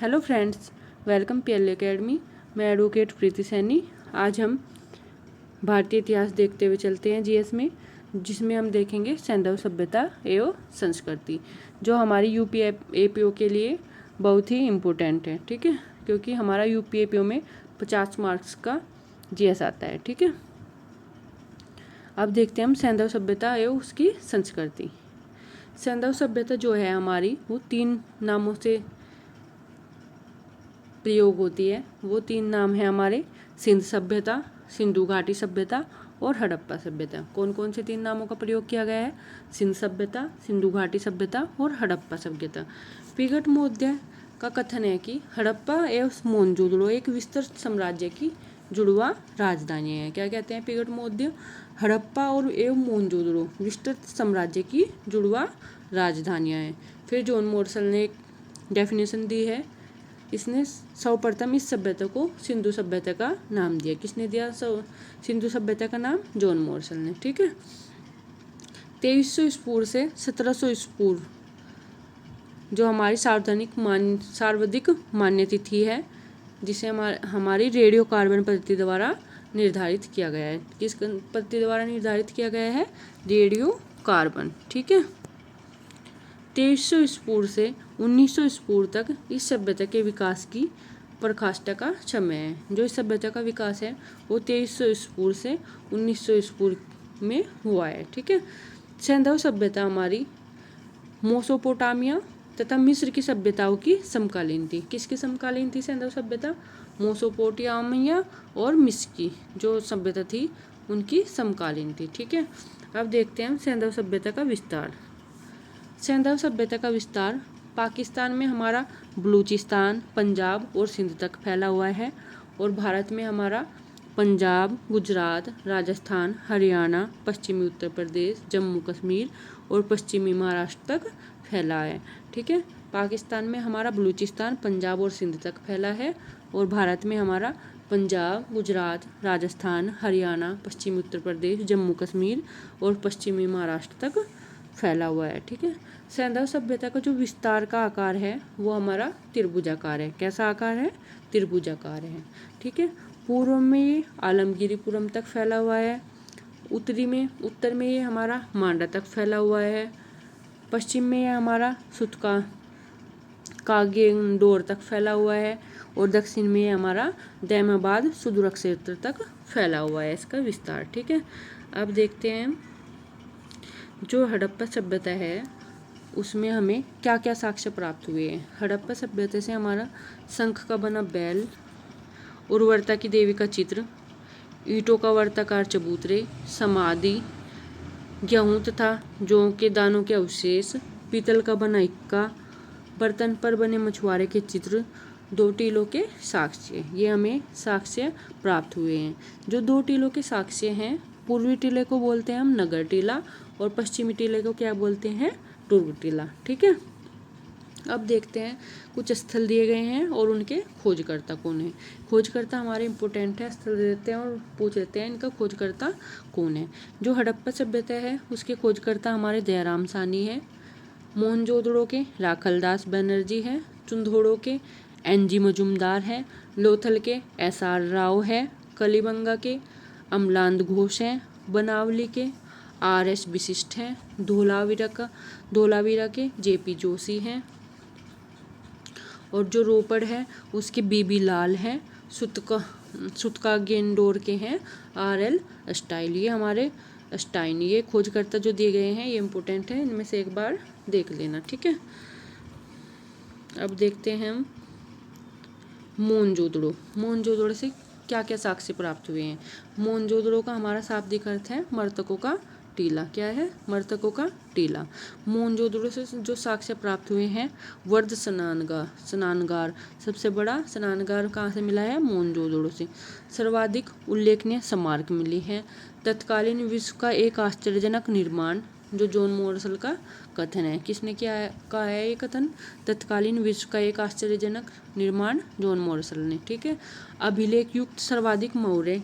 Hello friends, welcome PL academy. मैं advocate प्रीति सैनी। आज हम भारतीय इतिहास देखते हुए चलते हैं जीएस में, जिसमें हम देखेंगे सैंधव सभ्यता एवं संस्कृति, जो हमारी यूपी एपीओ के लिए बहुत ही इम्पोर्टेंट है। ठीक है, क्योंकि हमारा यूपी एपीओ में 50 मार्क्स का जीएस आता है। ठीक है, अब देखते हैं हम सैंधव सभ्यता एवं उसकी संस्कृति। सैंधव सभ्यता जो है हमारी, वो 3 नामों से प्रयोग होती है। वो 3 नाम है हमारे: सिंध सभ्यता, सिंधु घाटी सभ्यता और हड़प्पा सभ्यता। कौन कौन से 3 नामों का प्रयोग किया गया है? सिंध सभ्यता, सिंधु घाटी सभ्यता और हड़प्पा सभ्यता। पिगट-मोध्य का कथन है कि हड़प्पा एवं मोहनजोदड़ो एक विस्तृत साम्राज्य की जुड़वा राजधानी है। क्या कहते हैं पिगट-मोध्य? हड़प्पा और एवं मोहनजोदड़ो विस्तृत साम्राज्य की जुड़वा राजधानियाँ हैं। फिर जॉन मोरसल ने एक डेफिनेशन दी है। इसने सर्वप्रथम इस सभ्यता को सिंधु सभ्यता का नाम दिया। किसने दिया सिंधु सभ्यता का नाम? जॉन मोरसल ने। ठीक है, 2300 ईस्वी पूर्व से 1700 ईस्वी पूर्व जो हमारी सार्वधिक मान्य तिथि है, जिसे हमारी रेडियो कार्बन पद्धति द्वारा निर्धारित किया गया है। किस पद्धति द्वारा निर्धारित किया गया है? Radio carbon. ठीक है, 2300 ईस्वी पूर्व से 1900 ईस्वी पूर्व तक इस सभ्यता के विकास की प्रकाष्ठा का समय है। जो इस सभ्यता का विकास है वो 2300 ईस्वी पूर्व से 1900 ईस्वी पूर्व में हुआ है। ठीक है, सैंधव सभ्यता हमारी मेसोपोटामिया तथा मिस्र की सभ्यताओं की समकालीन थी। किसकी समकालीन थी सैंधव सभ्यता? मेसोपोटामिया और मिस्र की जो सभ्यता थी उनकी समकालीन थी। ठीक है, अब देखते हैं सैंधव सभ्यता का विस्तार। सैंधव सभ्यता का विस्तार पाकिस्तान में हमारा बलूचिस्तान, पंजाब और सिंध तक फैला हुआ है, और भारत में हमारा पंजाब, गुजरात, राजस्थान, हरियाणा, पश्चिमी उत्तर प्रदेश, जम्मू कश्मीर और पश्चिमी महाराष्ट्र तक फैला है। ठीक है, पाकिस्तान में हमारा बलूचिस्तान, पंजाब और सिंध तक फैला है, और भारत में हमारा पंजाब, गुजरात, राजस्थान, हरियाणा, पश्चिमी उत्तर प्रदेश, जम्मू कश्मीर और पश्चिमी महाराष्ट्र तक फैला हुआ है। ठीक है, सैंधव सभ्यता का जो विस्तार का आकार है वो हमारा त्रिभुजाकार है। कैसा आकार है? त्रिभुजाकार है। ठीक है, पूर्व में ये आलमगीरपुरम तक फैला हुआ है, उत्तर में ये हमारा मांडा तक फैला हुआ है, पश्चिम में ये हमारा सुतका कागेंडोर तक फैला हुआ है, और दक्षिण में ये हमारा दैमाबाद सुदूरक क्षेत्र तक फैला हुआ है इसका विस्तार। ठीक है, अब देखते हैं जो हड़प्पा सभ्यता है उसमें हमें क्या क्या साक्ष्य प्राप्त हुए हैं। हड़प्पा सभ्यता से हमारा शंख का बना बैल, उर्वरता की देवी का चित्र, ईंटों का वर्ताकार चबूतरे, समाधि, गेहूं तथा जौ के दानों के अवशेष, पीतल का बना इक्का, बर्तन पर बने मछुआरे के चित्र, 2 टीलों के साक्ष्य, ये हमें साक्ष्य प्राप्त हुए हैं। जो 2 टीलों के साक्ष्य हैं, पूर्वी टीले को बोलते हैं हम नगर टीला, और पश्चिमी टीले को क्या बोलते हैं? दुर्ग टीला। ठीक है, अब देखते हैं कुछ स्थल दिए गए हैं और उनके खोजकर्ता कौन है। खोजकर्ता हमारे इंपॉर्टेंट है, स्थल देते हैं और पूछ लेते हैं इनका खोजकर्ता कौन है। जो हड़प्पा सभ्यता है उसके खोजकर्ता हमारे दयाराम साहनी है, मोहनजोदड़ो के राखलदास बनर्जी है, चुंदोड़ो के एनजी मजुमदार है, लोथल के एसआर राव है, कलिबंगा के अमलांद घोष हैं, बनावली के आरएस विशिष्ट हैं, धोलावीरा के जेपी जोशी हैं, और जो रोपड़ है उसके बीबी लाल हैं, सुतका गेंडोर के हैं आरएल स्टाइल। ये हमारे स्टाइन, ये खोजकर्ता जो दिए गए हैं ये इंपॉर्टेंट है, इनमें से एक बार देख लेना। ठीक है, अब देखते हैं हम मोहनजोदड़ो से क्या क्या साक्ष्य प्राप्त हुए हैं। मोहनजोदड़ो का हमारा शाब्दिक अर्थ है मृतकों का टीला। क्या है? मृतकों का टीला। मोहनजोदड़ो से जो साक्ष्य प्राप्त हुए हैं, वर्ध स्नानगार, सबसे बड़ा स्नानगार कहाँ से मिला है? मोहनजोदड़ो से। सर्वाधिक उल्लेखनीय स्मारक मिली है। तत्कालीन विश्व का एक आश्चर्यजनक निर्माण, जो जॉन मोरसल का कथन है। किसने कहा है ये कथन? तत्कालीन विश्व का एक आश्चर्यजनक निर्माण, जॉन मोरसल ने। ठीक है, अभिलेख युक्त सर्वाधिक मोहरें,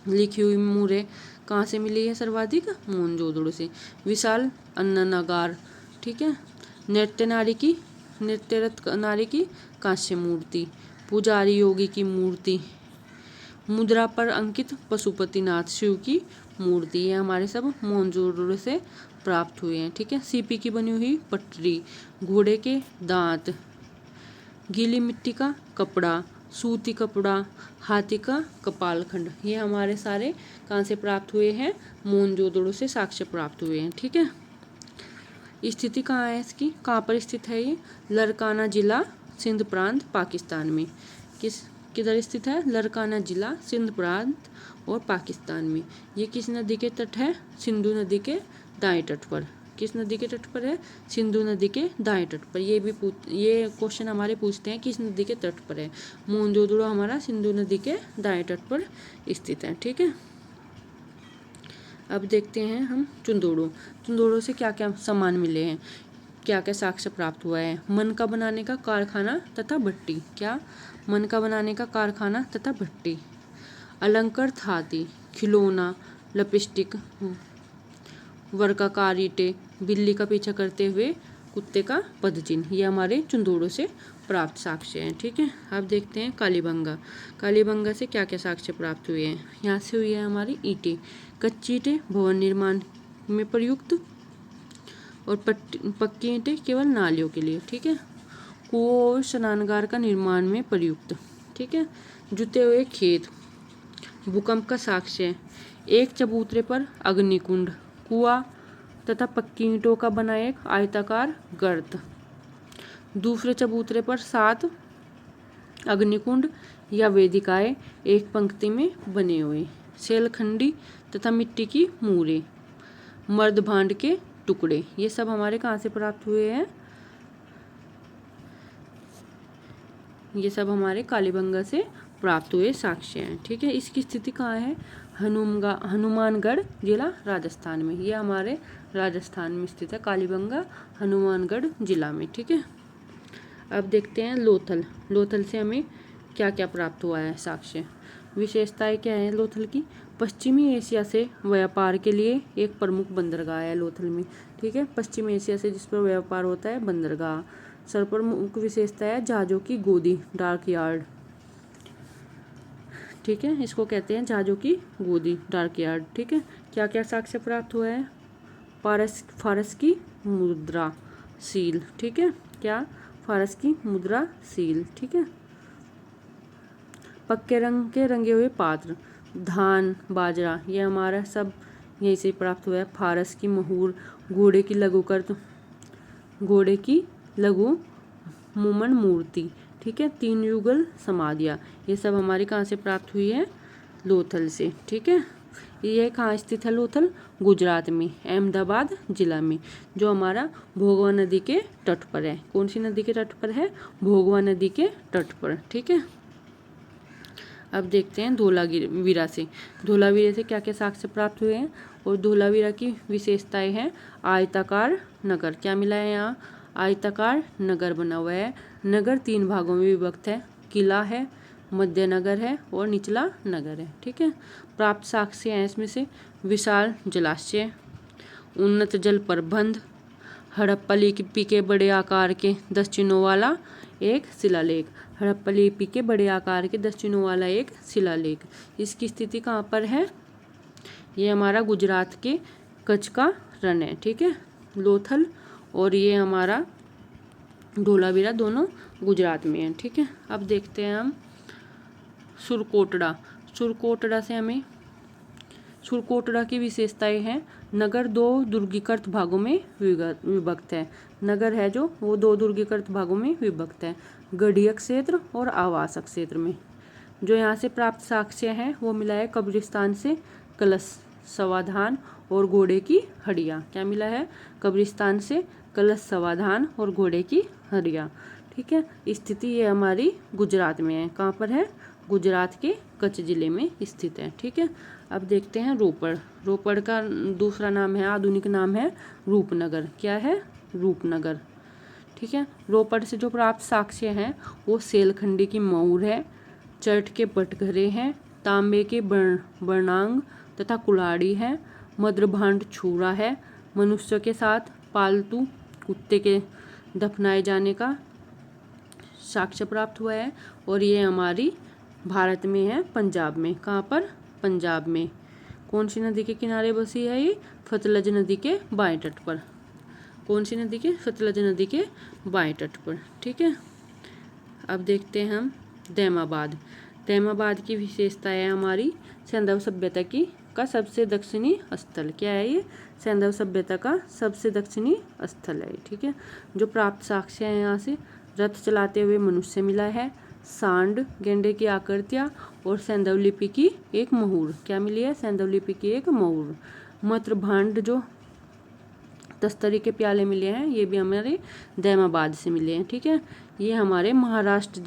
लिखी हुई मोहरें कहाँ से मिली है सर्वाधिक? मोहनजोदड़ो से। विशाल अन्नागार, ठीक है, नृत्य नारी की नृत्यरत नारी की कांस्य मूर्ति, पुजारी योगी की मूर्ति, मुद्रा पर अंकित पशुपतिनाथ शिव की मूर्ति। ये हमारे सब मोहनजोदड़ो से प्राप्त हुए हैं। ठीक है। सीपी की बनी हुई पटरी, घोड़े के दांत, गीली मिट्टी का कपड़ा, सूती कपड़ा, हाथी का कपालखंड, ये हमारे सारे कहाँ से प्राप्त हुए हैं? मोहनजोदड़ो से साक्ष्य प्राप्त हुए हैं। ठीक है। स्थिति कहाँ है इसकी? कहाँ पर स्थित है ये? लरकाना जिला, सिंध प्रांत, पाकिस्तान में। किधर स्थित है? लरकाना जिला, सिंध प्रांत और पाकिस्तान में। ये किस नदी के तट है? सिंधु नदी के दाएं तट पर। किस नदी के तट पर है? सिंधु नदी के दाएं तट पर। ये क्वेश्चन हमारे पूछते हैं किस नदी के तट पर है। मोहनजोदड़ो हमारा सिंधु नदी के दाएं तट पर स्थित है। ठीक है। अब देखते हैं हम चुंदोड़ो से क्या क्या सामान मिले हैं, क्या क्या साक्ष्य प्राप्त हुआ है। मन का बनाने का कारखाना तथा भट्टी। क्या? मन का बनाने का कारखाना तथा भट्टी। अलंकृत हाथी, खिलौना, लिपस्टिक, वर्गाकार ईंटें, बिल्ली का पीछा करते हुए कुत्ते का पदचिन्ह, ये हमारे चुंदोड़ो से प्राप्त साक्ष्य हैं। ठीक है। अब देखते हैं कालीबंगा से क्या क्या साक्ष्य प्राप्त हुए हैं। यहाँ से हुई है हमारी ईंटें, कच्ची ईंटें भवन निर्माण में प्रयुक्त और पक्की ईंटें केवल नालियों के लिए। ठीक है। कुओं और स्नानागार का निर्माण में प्रयुक्त। ठीक है। जुते हुए खेत, भूकंप का साक्ष्य, एक चबूतरे पर अग्निकुंड, कुआं तथा पक्की ईंटों का बना एक आयताकार गर्त, दूसरे चबूतरे पर 7 अग्निकुंड या वेदिकाएं एक पंक्ति में बने हुए, शैलखंडी तथा मिट्टी की मूरें, मर्द भांड के टुकड़े, ये सब हमारे कहाँ से प्राप्त हुए हैं? ये सब हमारे कालीबंगा से प्राप्त हुए साक्ष्य हैं। ठीक है। इसकी स्थिति कहाँ है? हनुमानगढ़ जिला राजस्थान में। ये हमारे राजस्थान में स्थित है, कालीबंगा हनुमानगढ़ जिला में। ठीक है। अब देखते हैं लोथल से हमें क्या क्या प्राप्त हुआ है साक्ष्य। विशेषताएं क्या है लोथल की? पश्चिमी एशिया से व्यापार के लिए एक प्रमुख बंदरगाह है लोथल में। ठीक है। पश्चिमी एशिया से जिस पर व्यापार होता है बंदरगाह। सर्वप्रमुख विशेषता है जहाजों की गोदी, डार्क यार्ड। ठीक है। इसको कहते हैं जहाजों की गोदी, डार्क यार्ड। ठीक है। क्या क्या साक्ष्य प्राप्त हुआ है? फारस की मुद्रा सील। ठीक है। क्या? फारस की मुद्रा सील। ठीक है। पक्के रंग के रंगे हुए पात्र, धान, बाजरा, ये हमारा सब यहीं से प्राप्त हुआ है। फारस की महूर, घोड़े की लघु मुमन मूर्ति। ठीक है। 3 युगल समाधियाँ, ये सब हमारी कहाँ से प्राप्त हुई है? लोथल से। ठीक है। ये कहाँ स्थित है लोथल? गुजरात में, अहमदाबाद जिला में, जो हमारा भोगवा नदी के तट पर है। कौन सी नदी के तट पर है? भोगवा नदी के तट पर। ठीक है। अब देखते हैं धोलावीरा से क्या क्या साक्ष्य प्राप्त हुए हैं। और धोलावीरा की विशेषताएं हैं आयताकार नगर। क्या मिला है यहाँ? आयताकार नगर बना हुआ है। नगर 3 भागों में विभक्त है, किला है, मध्य नगर है और निचला नगर है। ठीक है। प्राप्त साक्ष्य हैं इसमें से विशाल जलाशय, उन्नत जल प्रबंध, हड़प्पा लिपि के बड़े आकार के 10 चिन्हों वाला एक शिलालेख। हड़प्पा लिपि के बड़े आकार के 10 चिन्हों वाला एक शिलालेख। इसकी स्थिति कहाँ पर है? ये हमारा गुजरात के कच्छ का रण है। ठीक है। लोथल और ये हमारा धोलावीरा दोनों गुजरात में है। ठीक है। अब देखते हैं हम सुरकोटड़ा की विशेषताएं हैं। नगर 2 दुर्गीकृत भागों में विभक्त है। नगर है जो वो 2 दुर्गीकृत भागों में विभक्त है, गढ़ीय क्षेत्र और आवासक क्षेत्र में। जो यहाँ से प्राप्त साक्ष्य हैं वो मिला है कब्रिस्तान से कलश समाधान और घोड़े की हड्डियाँ। क्या मिला है? कब्रिस्तान से कलश समाधान और घोड़े की हड्डियाँ। ठीक है। स्थिति ये हमारी गुजरात में है। कहाँ पर है? गुजरात के कच्छ जिले में स्थित है। ठीक है। अब देखते हैं रोपड़ का दूसरा नाम है, आधुनिक नाम है रूपनगर। क्या है? रूपनगर। ठीक है। रोपड़ से जो प्राप्त साक्ष्य हैं वो शैलखंडी की मऊर है, चर्ट के बटघरे हैं, तांबे के बर्णांग तथा कुल्हाड़ी है, मद्रभांड छुरा है, मनुष्य के साथ पालतू कुत्ते के दफनाए जाने का साक्ष्य प्राप्त हुआ है और ये हमारी भारत में है, पंजाब में। कहाँ पर? पंजाब में। कौन सी नदी के किनारे बसी है ये? सतलज नदी के बाएं तट पर। कौन सी नदी के? सतलज नदी के बाएं तट पर। ठीक है, अब देखते हैं हम दैमाबाद। दैमाबाद की विशेषता है हमारी सैंधव सभ्यता की का सबसे दक्षिणी स्थल। क्या है ये? सैंधव सभ्यता का सबसे दक्षिणी स्थल है। ठीक है, जो प्राप्त साक्ष्य है यहाँ से रथ चलाते हुए मनुष्य मिला है, सांड, गेंडे की आकृतियाँ और सैंधव लिपि की एक मुहूर। क्या मिली है? सैंधव लिपि की एक मुहूर। मत्र भांड जो तस्तरी के प्याले मिले हैं ये भी हमारे दैमाबाद से मिले हैं। ठीक है, ये हमारे महाराष्ट्र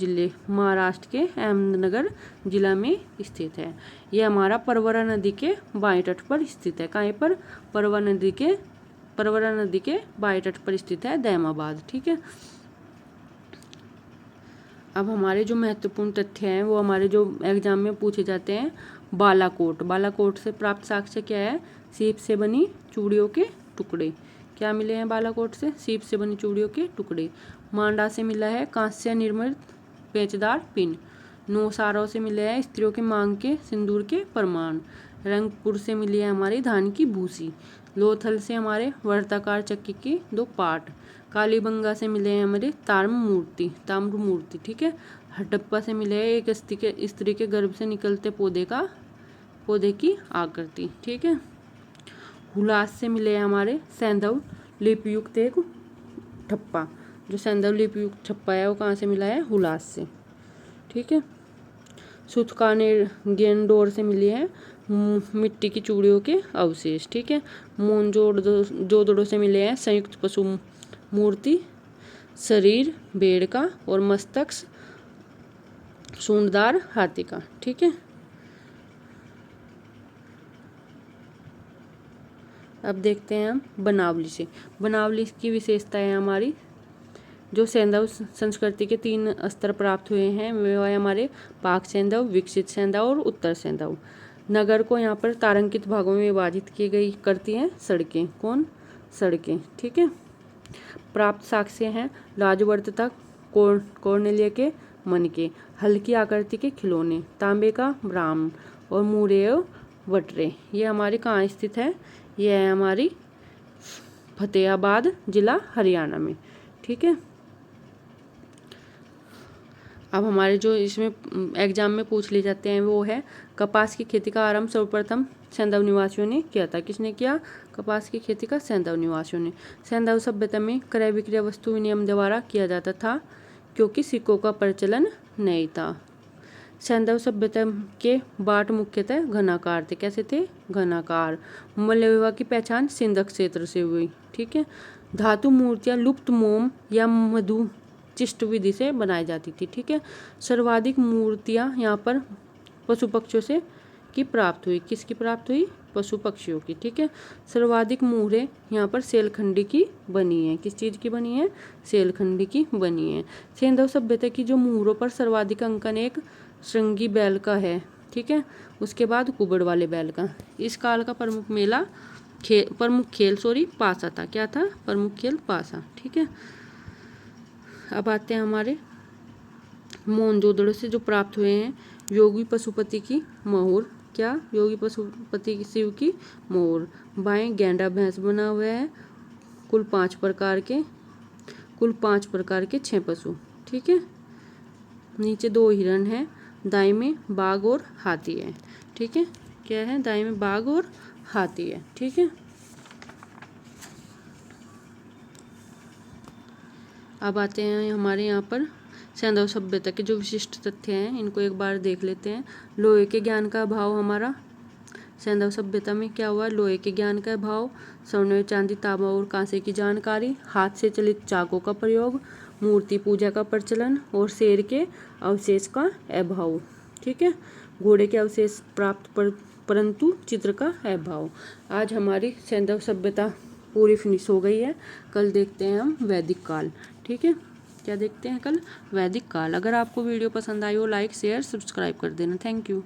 के अहमदनगर जिला में स्थित है। ये हमारा परवरा नदी के बाएं तट पर स्थित है। कहाँ पर? परवरा नदी के बाएं तट पर स्थित है दैमाबाद। ठीक है, अब हमारे जो महत्वपूर्ण तथ्य हैं वो हमारे जो एग्जाम में पूछे जाते हैं। बालाकोट से प्राप्त साक्ष्य क्या है? सीप से बनी चूड़ियों के टुकड़े। क्या मिले हैं बालाकोट से? सीप से बनी चूड़ियों के टुकड़े। मांडा से मिला है कांस्य निर्मित पेचदार पिन। नौसारों से मिले हैं स्त्रियों की मांग के सिंदूर के प्रमाण। रंगपुर से मिली है हमारी धान की भूसी। लोथल से हमारे वर्ताकार चक्की के 2 पार्ट। कालीबंगा से मिले हैं हमारे ताम्र मूर्ति। ठीक है, हडप्पा से मिले हैं एक स्त्री के गर्भ से निकलते पौधे की आकृति। ठीक है, हुलास से मिले हैं हमारे सैंधव लिपियुक्त एक ठप्पा। जो सैंधव लिपियुक्त ठप्पा है वो कहाँ से मिला है? हुलास से। ठीक है, सुतकानेर से मिली है मिट्टी की चूड़ियों के अवशेष। ठीक है, मोनजोदड़ो से मिले हैं संयुक्त पशु मूर्ति, शरीर भेड़ का और मस्तक सूंडदार हाथी का। ठीक है, अब देखते हैं हम बनावली से। बनावली की विशेषता है हमारी जो सैंधव संस्कृति के 3 स्तर प्राप्त हुए हैं वे है हमारे पाक सैंधव, विकसित सैंधव और उत्तर सैंधव। नगर को यहाँ पर तारांकित भागों में विभाजित की करती हैं सड़कें। कौन? सड़कें। ठीक है, प्राप्त साक्ष्य हैं राजवर्त तक कौर्नेलिय के मन के, हल्की आकृति के खिलौने, तांबे का ब्राह्मण और मूरे वटरे। ये हमारे कहाँ स्थित है? ये है हमारी फतेहाबाद जिला हरियाणा में। ठीक है, अब हमारे जो इसमें एग्जाम में पूछ ले जाते हैं वो है कपास की खेती का आरंभ सर्वप्रथम सैंधव निवासियों ने किया था। किसने किया? कपास की खेती का सैंधव निवासियों ने। सैंधव सभ्यता में क्रय विक्रय वस्तु विनिमय द्वारा किया जाता था क्योंकि सिक्कों का प्रचलन नहीं था। सैंधव सभ्यता के बाट मुख्यतः घनाकार थे। कैसे थे? घनाकार। मल्ल विवाह की पहचान सिंध क्षेत्र से हुई। ठीक है, धातु मूर्तियां लुप्त मोम या मधु चिष्ट विधि से बनाई जाती थी। ठीक है, सर्वाधिक मूर्तियां यहाँ पर पशु पक्षियों से की प्राप्त हुई। किसकी प्राप्त हुई? पशु पक्षियों की। ठीक है, सर्वाधिक मुहरें यहाँ पर सेलखंडी की बनी है। किस चीज़ की बनी है? सेलखंडी की बनी है। सैंधव सभ्यता की जो मुहरों पर सर्वाधिक अंकन एक श्रृंगी बैल का है। ठीक है, उसके बाद कुबड़ वाले बैल का। इस काल का प्रमुख खेल पासा था। क्या था? प्रमुख खेल पासा। ठीक है, अब आते हैं हमारे मोनजोदड़ो से जो प्राप्त हुए हैं योगी पशुपति की मोहर। क्या? योगी पशुपति शिव की मोहर। बाएं गैंडा भैंस बना हुआ है। कुल 5 प्रकार के 6 पशु। ठीक है, नीचे 2 हिरण हैं। दाएं में बाघ और हाथी है। ठीक है, क्या है? दाएं में बाघ और हाथी है। ठीक है, अब आते हैं हमारे यहाँ पर सैंधव सभ्यता के जो विशिष्ट तथ्य हैं इनको एक बार देख लेते हैं। लोहे के ज्ञान का अभाव हमारा सैंधव सभ्यता में क्या हुआ? लोहे के ज्ञान का अभाव, स्वर्ण चांदी तांबा और कांसे की जानकारी, हाथ से चलित चाकों का प्रयोग, मूर्ति पूजा का प्रचलन और शेर के अवशेष का अभाव। ठीक है, घोड़े के अवशेष प्राप्त परंतु चित्र का अभाव। आज हमारी सैंधव सभ्यता पूरी फिनिश हो गई है। कल देखते हैं हम वैदिक काल। ठीक है, क्या देखते हैं कल? वैदिक काल। अगर आपको वीडियो पसंद आई हो लाइक शेयर सब्सक्राइब कर देना। Thank you.